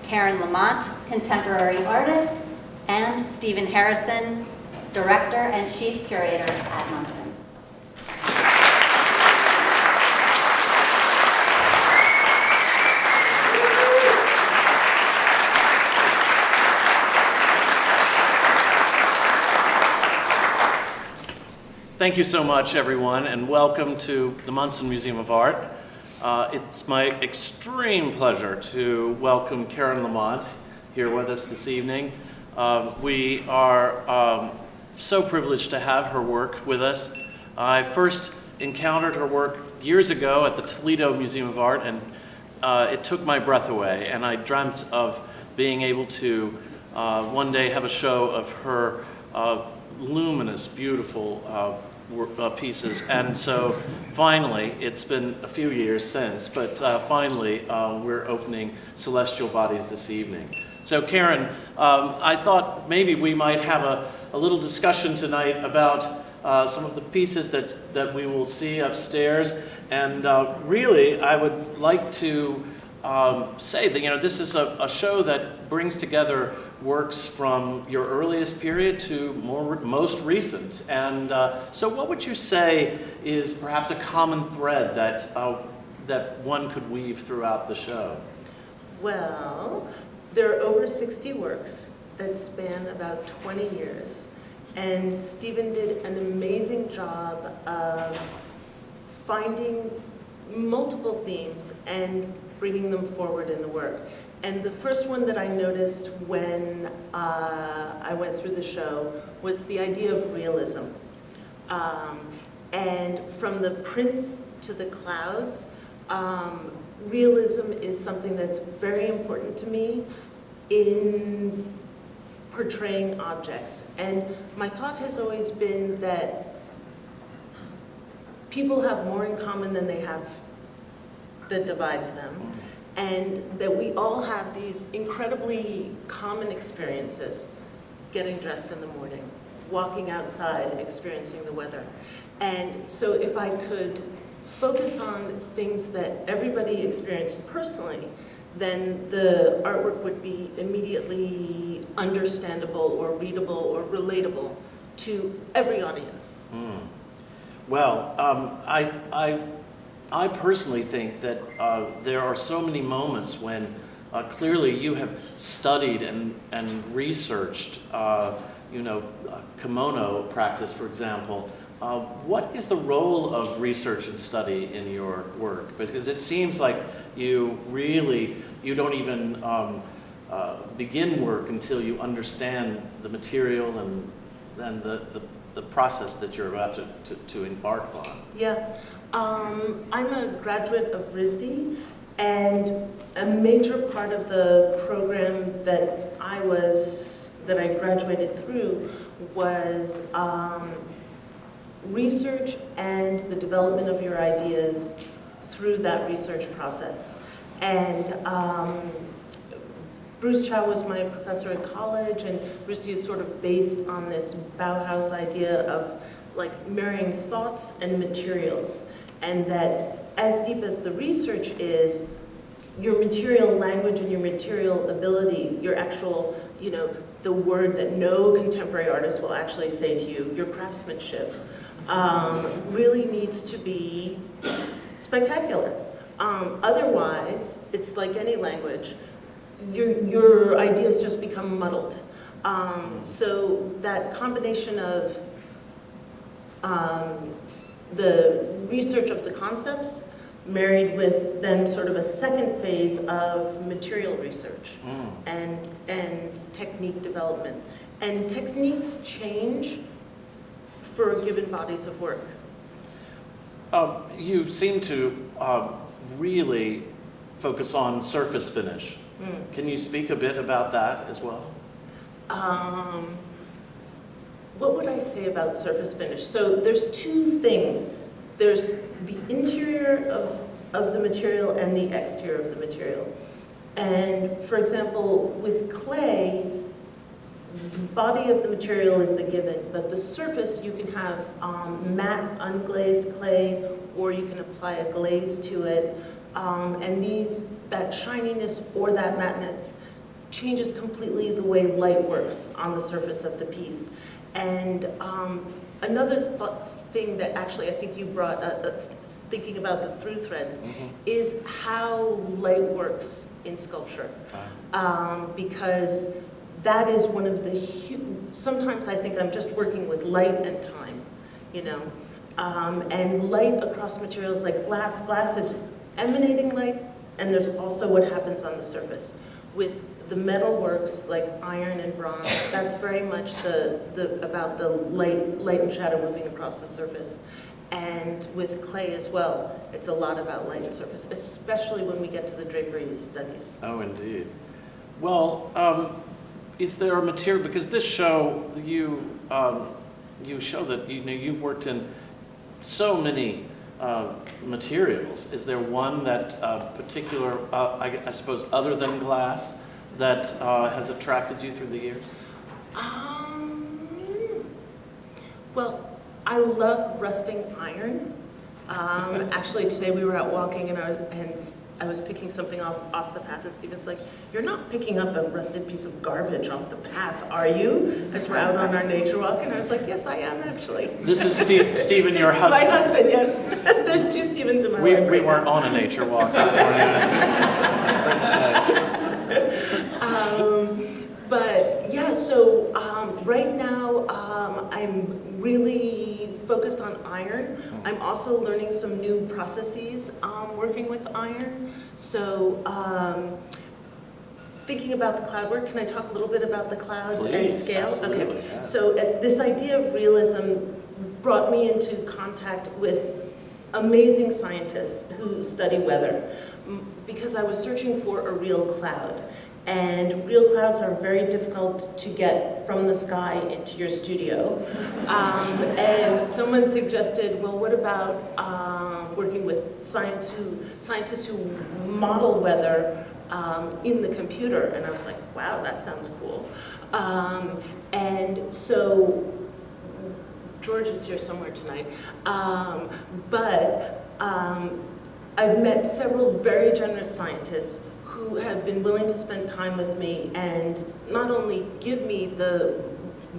Karen LaMonte, contemporary artist, and Stephen Harrison, director and chief curator at Munson. Thank you so much, everyone, and welcome to the Munson Museum of Art. It's my extreme pleasure to welcome Karen LaMonte here with us this evening. We are so privileged to have her work with us. I first encountered her work years ago at the Toledo Museum of Art, and it took my breath away, and I dreamt of being able to one day have a show of her luminous, beautiful pieces. And so finally, it's been a few years since, but finally we're opening Celestial Bodies this evening. So Karen, I thought maybe we might have a little discussion tonight about some of the pieces that we will see upstairs. And really, I would like to say that, this is a show that brings together works from your earliest period to most recent. And so what would you say is perhaps a common thread that one could weave throughout the show? Well, there are over 60 works that span about 20 years. And Stephen did an amazing job of finding multiple themes and bringing them forward in the work. And the first one that I noticed when I went through the show was the idea of realism. And from the prints to the clouds, realism is something that's very important to me in portraying objects. And my thought has always been that people have more in common than they have that divides them. And that we all have these incredibly common experiences: getting dressed in the morning, walking outside, experiencing the weather. And so if I could focus on things that everybody experienced personally, then the artwork would be immediately understandable or readable or relatable to every audience. Well, I personally think that there are so many moments when clearly you have studied and researched, kimono practice, for example. What is the role of research and study in your work? Because it seems like you don't even begin work until you understand the material and the process that you're about to embark on. Yeah. I'm a graduate of RISD, and a major part of the program that I graduated through was research and the development of your ideas through that research process. And Bruce Chow was my professor at college, and RISD is sort of based on this Bauhaus idea of marrying thoughts and materials. And that as deep as the research is, your material language and your material ability, your actual, the word that no contemporary artist will actually say to you, your craftsmanship, really needs to be spectacular. Otherwise, it's like any language, your ideas just become muddled. So that combination of the research of the concepts married with then sort of a second phase of material research and technique development. And techniques change for given bodies of work. You seem to really focus on surface finish. Can you speak a bit about that as well? What would I say about surface finish? So there's two things. There's the interior of the material and the exterior of the material. And for example, with clay, the body of the material is the given, but the surface you can have matte unglazed clay, or you can apply a glaze to it. And that shininess or that matteness changes completely the way light works on the surface of the piece. And another thing that actually I think you brought, thinking about the through threads, is how light works in sculpture. Because that is one of the, sometimes I think I'm just working with light and time, you know. And light across materials like glass. Glass is emanating light, and there's also what happens on the surface. With the metal works like iron and bronze, that's very much about the light and shadow moving across the surface. And with clay as well, it's a lot about light and surface, especially when we get to the drapery studies. Oh, indeed. Well, is there a material, because this show, you show that you've worked in so many materials. Is there one that particular, I suppose, other than glass, that has attracted you through the years? Well, I love rusting iron. Actually, today we were out walking and I was picking something off the path, and Stephen's like, "You're not picking up a rusted piece of garbage off the path, are you?" As we're out on our nature walk, and I was like, "Yes, I am actually." This is Stephen, your husband. My husband, yes. There's two Stephens in my life. We weren't on a nature walk this morning. But yeah, so right now I'm really focused on iron. I'm also learning some new processes working with iron. So thinking about the cloud work, can I talk a little bit about the clouds and scale? Okay. Yeah. So this idea of realism brought me into contact with amazing scientists who study weather, because I was searching for a real cloud. And real clouds are very difficult to get from the sky into your studio. And someone suggested, well, what about working with scientists who model weather in the computer? And I was like, wow, that sounds cool. And so George is here somewhere tonight. But I've met several very generous scientists who have been willing to spend time with me and not only give me the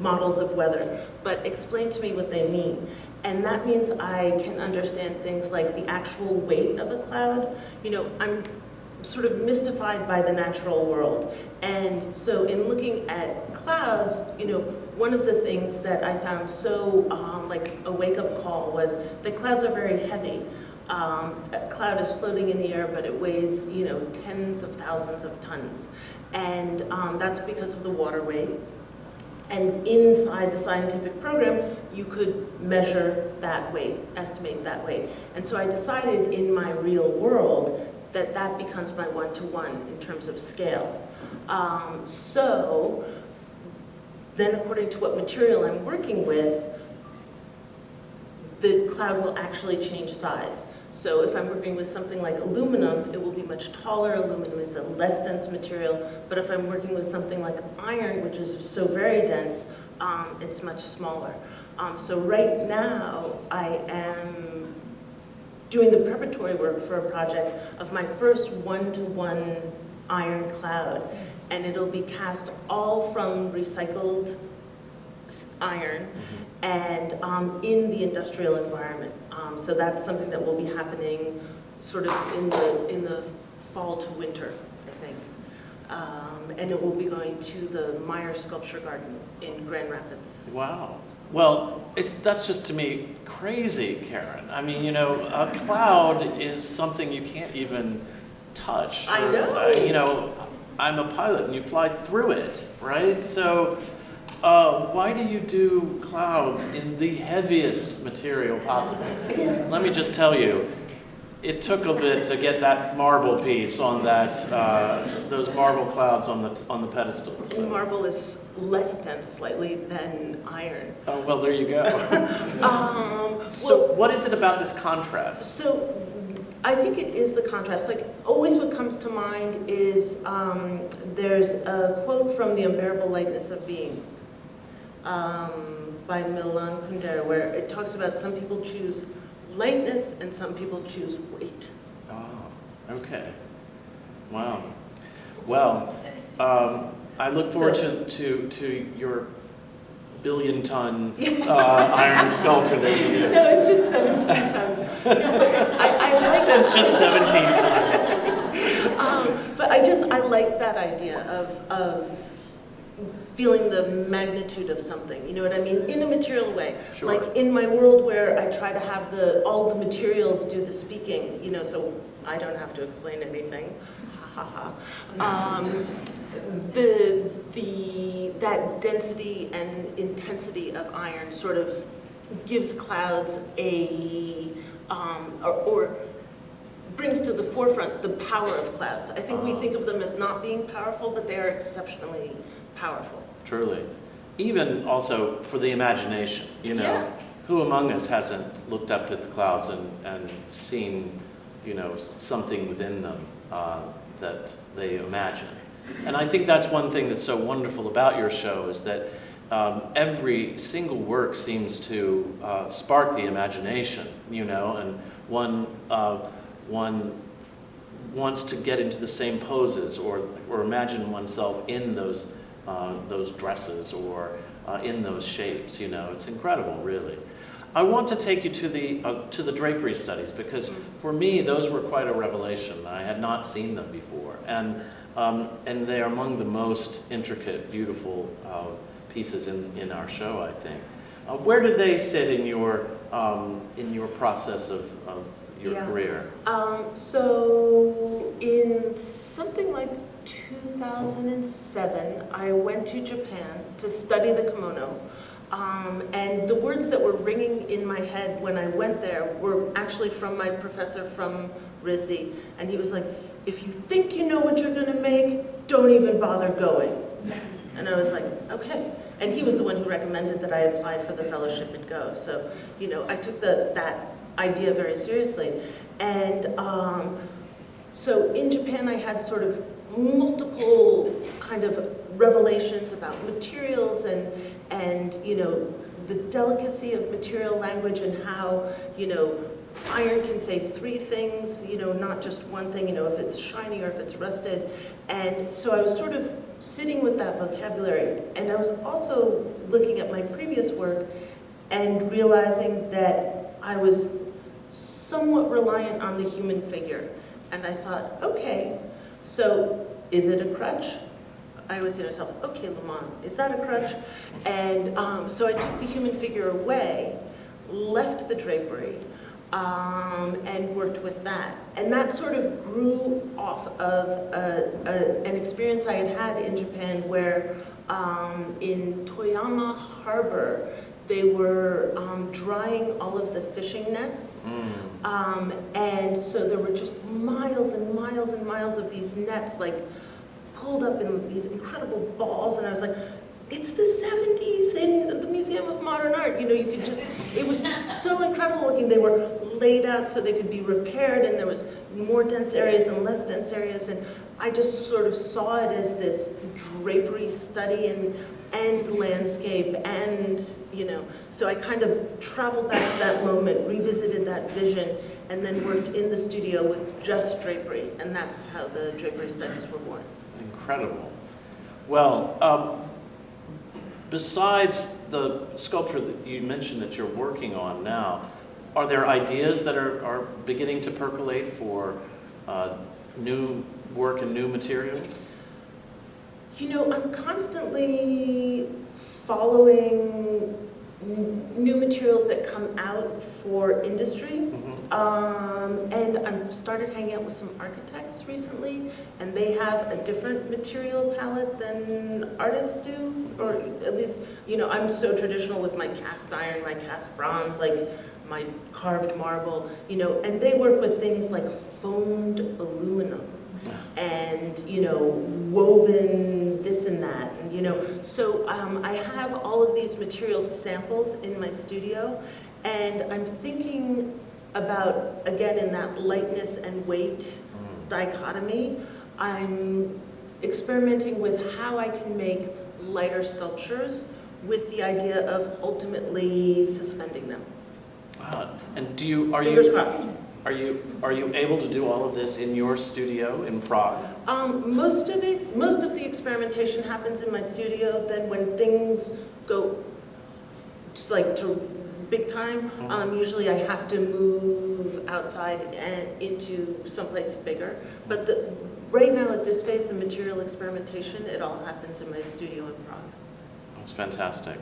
models of weather, but explain to me what they mean. And that means I can understand things like the actual weight of a cloud. You know, I'm sort of mystified by the natural world. And so in looking at clouds, you know, one of the things that I found so like a wake-up call was that clouds are very heavy. A cloud is floating in the air, but it weighs, you know, tens of thousands of tons. And that's because of the water weight. And inside the scientific program, you could measure that weight, estimate that weight. And so I decided in my real world that that becomes my one-to-one in terms of scale. So then according to what material I'm working with, the cloud will actually change size. So if I'm working with something like aluminum, it will be much taller. Aluminum is a less dense material. But if I'm working with something like iron, which is so very dense, it's much smaller. So right now, I am doing the preparatory work for a project of my first one-to-one iron cloud. And it'll be cast all from recycled iron and in the industrial environment. So that's something that will be happening sort of in the fall to winter, I think. And it will be going to the Meyer Sculpture Garden in Grand Rapids. Wow. Well, that's just to me crazy, Karen. I mean, you know, a cloud is something you can't even touch. I know. You know, I'm a pilot and you fly through it, right? So why do you do clouds in the heaviest material possible? Let me just tell you, it took a bit to get that marble piece on that, those marble clouds on the pedestals. So. Marble is less dense slightly than iron. Oh, well, there you go. So what is it about this contrast? So I think it is the contrast. Like, always what comes to mind is there's a quote from The Unbearable Lightness of Being by Milan Kundera, where it talks about some people choose lightness and some people choose weight. Oh, okay. Wow. Well, I look forward to your billion-ton iron sculpture that you do. No, it's just 17 tons. I like that. It's just 17 tons. But I like that idea of feeling the magnitude of something, you know what I mean? In a material way. Sure. Like in my world where I try to have all the materials do the speaking, you know, so I don't have to explain anything. Ha ha ha. That density and intensity of iron sort of gives clouds or brings to the forefront the power of clouds. I think we think of them as not being powerful, but they are exceptionally powerful. Truly. Even also for the imagination, you know. Yeah. Who among us hasn't looked up at the clouds and seen, you know, something within them that they imagine? And I think that's one thing that's so wonderful about your show is that every single work seems to spark the imagination, you know, and one wants to get into the same poses or imagine oneself in those dresses or in those shapes, you know. It's incredible, really. I want to take you to the drapery studies because for me those were quite a revelation. I had not seen them before, and they are among the most intricate, beautiful pieces in our show, I think. Where did they sit in your process of your career? So in something like 2007, I went to Japan to study the kimono. And the words that were ringing in my head when I went there were actually from my professor from RISD. And he was like, if you think you know what you're going to make, don't even bother going. And I was like, okay. And he was the one who recommended that I apply for the fellowship and go. So, you know, I took that idea very seriously. And so in Japan, I had sort of multiple kind of revelations about materials and you know, the delicacy of material language and how, you know, iron can say three things, you know, not just one thing, you know, if it's shiny or if it's rusted. And so I was sort of sitting with that vocabulary. And I was also looking at my previous work and realizing that I was somewhat reliant on the human figure. And I thought, okay, so is it a crutch? I always say to myself, okay, LaMonte, is that a crutch? And so I took the human figure away, left the drapery, and worked with that. And that sort of grew off of an experience I had had in Japan where in Toyama Harbor, they were drying all of the fishing nets. And so there were just miles and miles and miles of these nets, like pulled up in these incredible balls. And I was like, it's the 70s in the Museum of Modern Art. You know, you could just, it was just so incredible looking. They were laid out so they could be repaired, and there was more dense areas and less dense areas. And I just sort of saw it as this drapery study and landscape, and, you know, so I kind of traveled back to that moment, revisited that vision, and then worked in the studio with just drapery, and that's how the drapery studies were born. Incredible. Well, besides the sculpture that you mentioned that you're working on now, are there ideas that are beginning to percolate for new work and new materials? You know, I'm constantly following new materials that come out for industry. And I've started hanging out with some architects recently, and they have a different material palette than artists do, or at least, you know, I'm so traditional with my cast iron, my cast bronze, like my carved marble, you know, and they work with things like foamed aluminum and, you know, woven this and that, and, you know, so I have all of these material samples in my studio, and I'm thinking about, again, in that lightness and weight dichotomy, I'm experimenting with how I can make lighter sculptures with the idea of ultimately suspending them. Wow. And Fingers crossed. Are you able to do all of this in your studio in Prague? Most of the experimentation happens in my studio. Then when things go just like to big time, usually I have to move outside and into someplace bigger. But right now at this phase, the material experimentation, it all happens in my studio in Prague. That's fantastic.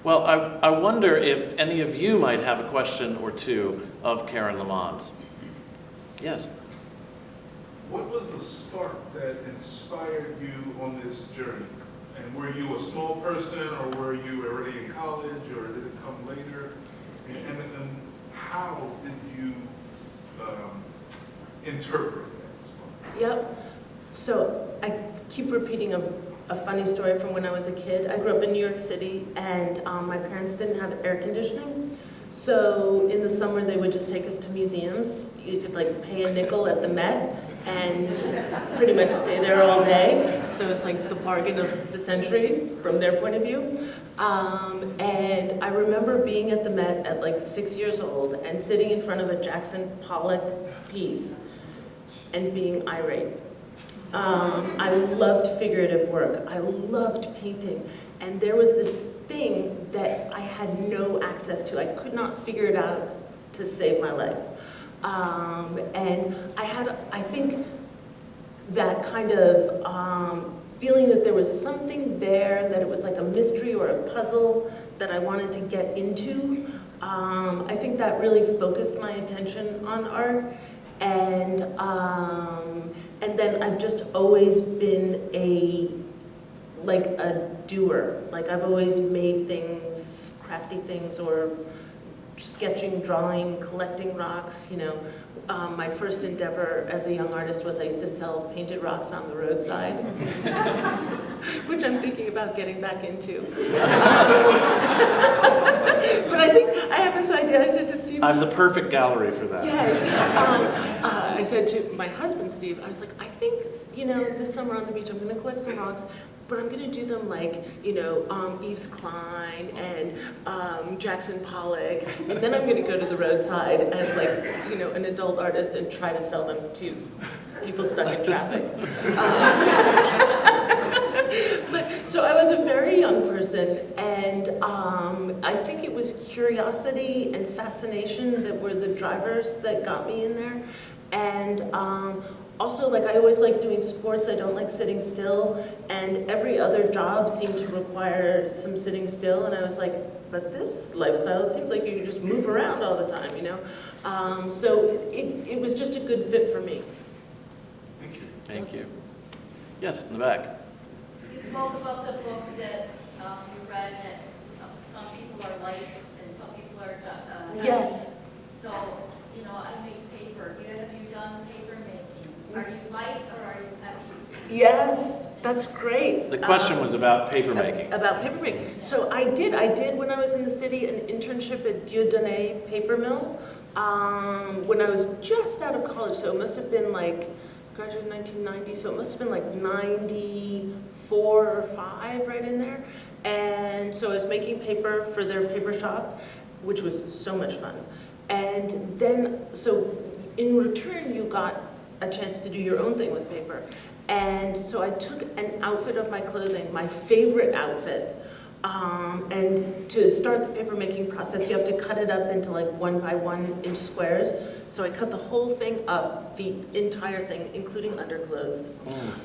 Well, I wonder if any of you might have a question or two of Karen LaMonte. Yes. What was the spark that inspired you on this journey? And were you a small person, or were you already in college, or did it come later? And how did you interpret that spark? Yep. So I keep repeating a funny story from when I was a kid. I grew up in New York City, and my parents didn't have air conditioning. So in the summer, they would just take us to museums. You could like pay a nickel at the Met and pretty much stay there all day. So it's like the bargain of the century from their point of view. And I remember being at the Met at like 6 years old and sitting in front of a Jackson Pollock piece and being irate. I loved figurative work. I loved painting. And there was this thing that I had no access to. I could not figure it out to save my life. And I think, that kind of feeling that there was something there, that it was like a mystery or a puzzle that I wanted to get into. I think that really focused my attention on art. And then I've just always been a doer. Like I've always made things, crafty things, or sketching, drawing, collecting rocks, you know. My first endeavor as a young artist was I used to sell painted rocks on the roadside, which I'm thinking about getting back into. But I think I have this idea. I said to Steve, I'm the perfect gallery for that. yes. I said to my husband, Steve, I was like, I think, you know, this summer on the beach, I'm going to collect some rocks, but I'm going to do them like, you know, Yves Klein and Jackson Pollock, and then I'm going to go to the roadside as like, you know, an adult artist and try to sell them to people stuck in traffic. But so I was a very young person, and I think it was curiosity and fascination that were the drivers that got me in there. And also, like, I always like doing sports. I don't like sitting still, and every other job seemed to require some sitting still, and I was like, but this lifestyle, it seems like you just move around all the time, you know? So it was just a good fit for me. Thank you. Thank you. Yes, in the back. You spoke about the book that you read, that some people are light and some people are heavy. Yes. So, you know, I make paper. Have you done paper making? Are you light or are you heavy? Yes, that's great. The question was about paper making. About paper making. So I did when I was in the city an internship at Dieudonné Paper Mill when I was just out of college. So it must have been like, graduated in 1990, so it must have been like 94 or 5 right in there. And so I was making paper for their paper shop, which was so much fun. And then, so in return, you got a chance to do your own thing with paper. And so I took an outfit of my clothing, my favorite outfit, and to start the paper making process, you have to cut it up into like 1 by 1 inch squares. So I cut the whole thing up, the entire thing, including underclothes,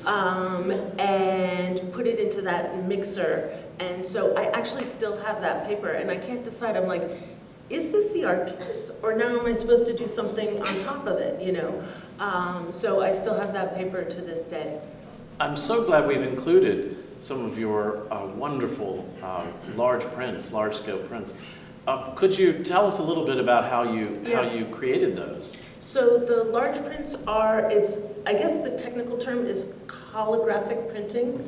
and put it into that mixer. And so I actually still have that paper, and I can't decide. I'm like, is this the art piece, or now am I supposed to do something on top of it, you know? So I still have that paper to this day. I'm so glad we've included some of your wonderful large-scale prints. Could you tell us a little bit about how you created those? So the large prints are, I guess the technical term is holographic printing,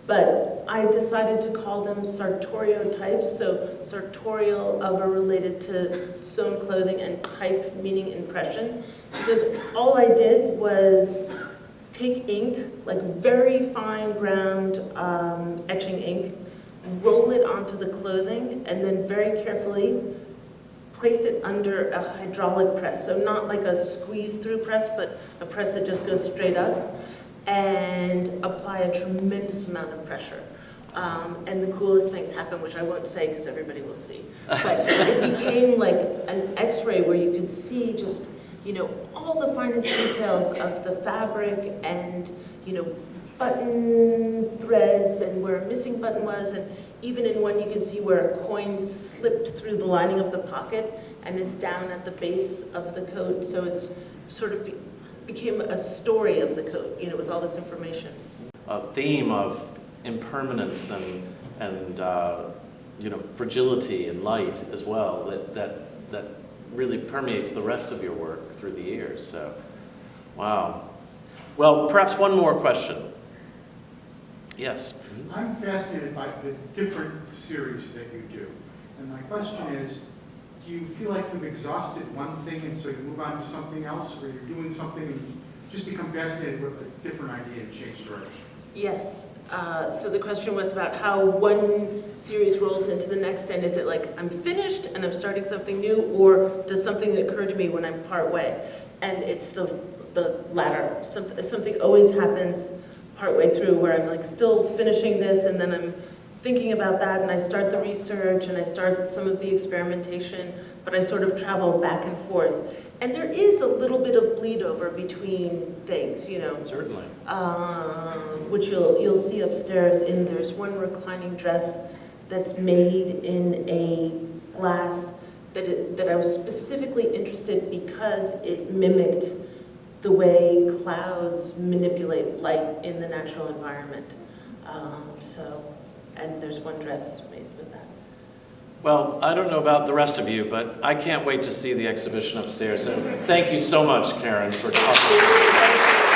but I decided to call them sartoriotypes. So sartorial are related to sewn clothing, and type meaning impression, because all I did was take ink, like very fine ground etching ink, roll it onto the clothing, and then very carefully place it under a hydraulic press. So not like a squeeze-through press, but a press that just goes straight up. and apply a tremendous amount of pressure. And the coolest things happen, which I won't say because everybody will see. But it became like an X-ray where you could see just, you know, all the finest details of the fabric and, you know, button threads and where a missing button was. And even in one, you can see where a coin slipped through the lining of the pocket and is down at the base of the coat. So it's sort of became a story of the coat, you know, with all this information. A theme of impermanence and you know, fragility and light as well that really permeates the rest of your work through the years. So, wow. Well, perhaps one more question. Yes. I'm fascinated by the different series that you do. And my question is, do you feel like you've exhausted one thing and so you move on to something else, or you're doing something and you just become fascinated with a different idea and change direction? Yes. So the question was about how one series rolls into the next, and is it like I'm finished and I'm starting something new, or does something occur to me when I'm part way? And it's the latter. Something always happens partway through where I'm like still finishing this, and then I'm thinking about that, and I start the research and I start some of the experimentation, but I sort of travel back and forth. And there is a little bit of bleed over between things, you know. Certainly. Which you'll see upstairs. There's one reclining dress that's made in a glass that I was specifically interested because it mimicked the way clouds manipulate light in the natural environment. And there's one dress made with that. Well, I don't know about the rest of you, but I can't wait to see the exhibition upstairs. So thank you so much, Karen, for talking.